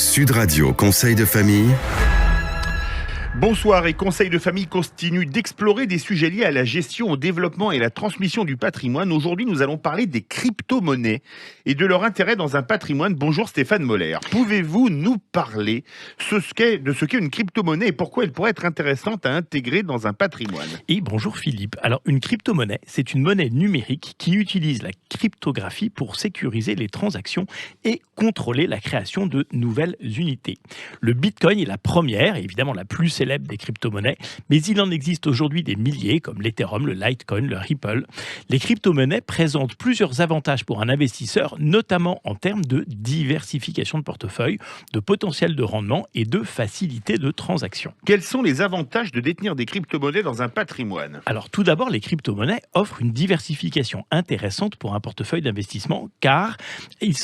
Sud Radio Conseil de famille. Bonsoir, et Conseil de famille continue d'explorer des sujets liés à la gestion, au développement et la transmission du patrimoine. Aujourd'hui, nous allons parler des crypto-monnaies et de leur intérêt dans un patrimoine. Bonjour Stéphane Moller. Pouvez-vous nous parler de ce qu'est une crypto-monnaie et pourquoi elle pourrait être intéressante à intégrer dans un patrimoine ? Et bonjour Philippe. Alors, une crypto-monnaie, c'est une monnaie numérique qui utilise la cryptographie pour sécuriser les transactions et contrôler la création de nouvelles unités. Le Bitcoin est la première et évidemment la plus célèbre des crypto-monnaies, mais il en existe aujourd'hui des milliers comme l'Ethereum, le Litecoin, le Ripple. Les crypto-monnaies présentent plusieurs avantages pour un investisseur, notamment en termes de diversification de portefeuille, de potentiel de rendement et de facilité de transaction. Quels sont les avantages de détenir des crypto-monnaies dans un patrimoine ? Alors tout d'abord, les crypto-monnaies offrent une diversification intéressante pour un portefeuille d'investissement car elles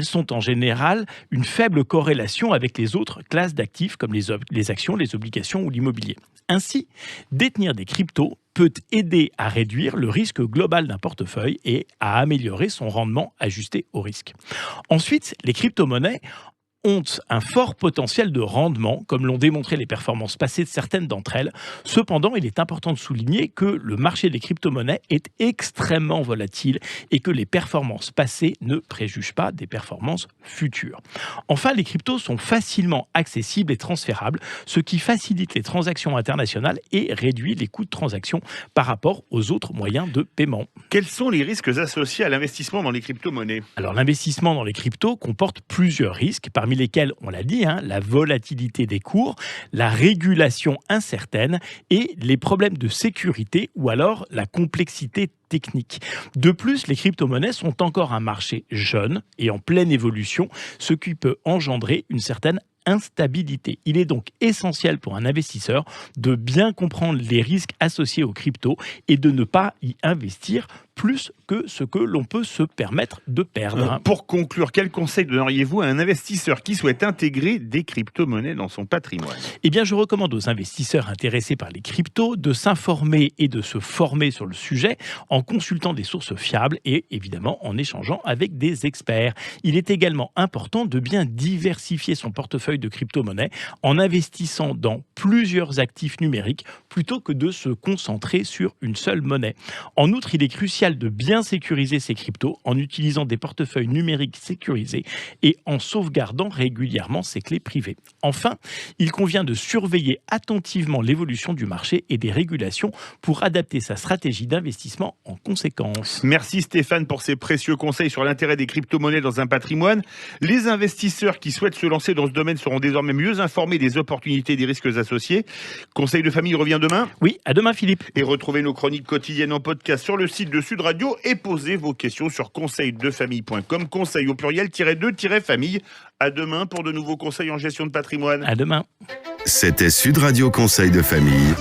sont en général une faible corrélation avec les autres classes d'actifs comme les actions, les obligations ou l'immobilier. Ainsi, détenir des cryptos peut aider à réduire le risque global d'un portefeuille et à améliorer son rendement ajusté au risque. Ensuite, les crypto-monnaies ont un fort potentiel de rendement, comme l'ont démontré les performances passées de certaines d'entre elles. Cependant, il est important de souligner que le marché des crypto-monnaies est extrêmement volatile et que les performances passées ne préjugent pas des performances futures. Enfin, les cryptos sont facilement accessibles et transférables, ce qui facilite les transactions internationales et réduit les coûts de transaction par rapport aux autres moyens de paiement. Quels sont les risques associés à l'investissement dans les crypto-monnaies ? Alors, l'investissement dans les cryptos comporte plusieurs risques, parmi lesquels, on l'a dit, la volatilité des cours, la régulation incertaine et les problèmes de sécurité ou alors la complexité technique. De plus, les crypto-monnaies sont encore un marché jeune et en pleine évolution, ce qui peut engendrer une certaine instabilité. Il est donc essentiel pour un investisseur de bien comprendre les risques associés aux cryptos et de ne pas y investir plus que ce que l'on peut se permettre de perdre. Pour conclure, quel conseil donneriez-vous à un investisseur qui souhaite intégrer des crypto-monnaies dans son patrimoine ? Eh bien, je recommande aux investisseurs intéressés par les cryptos de s'informer et de se former sur le sujet en consultant des sources fiables et évidemment en échangeant avec des experts. Il est également important de bien diversifier son portefeuille de crypto-monnaies en investissant dans plusieurs actifs numériques plutôt que de se concentrer sur une seule monnaie. En outre, il est crucial de bien sécuriser ses cryptos en utilisant des portefeuilles numériques sécurisés et en sauvegardant régulièrement ses clés privées. Enfin, il convient de surveiller attentivement l'évolution du marché et des régulations pour adapter sa stratégie d'investissement en conséquence. Merci Stéphane pour ces précieux conseils sur l'intérêt des crypto-monnaies dans un patrimoine. Les investisseurs qui souhaitent se lancer dans ce domaine seront désormais mieux informés des opportunités et des risques associés. Conseil de famille revient demain ? Oui, à demain Philippe. Et retrouvez nos chroniques quotidiennes en podcast sur le site de Sud Radio et posez vos questions sur conseildefamille.com, conseil au pluriel -2-famille. À demain pour de nouveaux conseils en gestion de patrimoine. À demain. C'était Sud Radio Conseil de famille.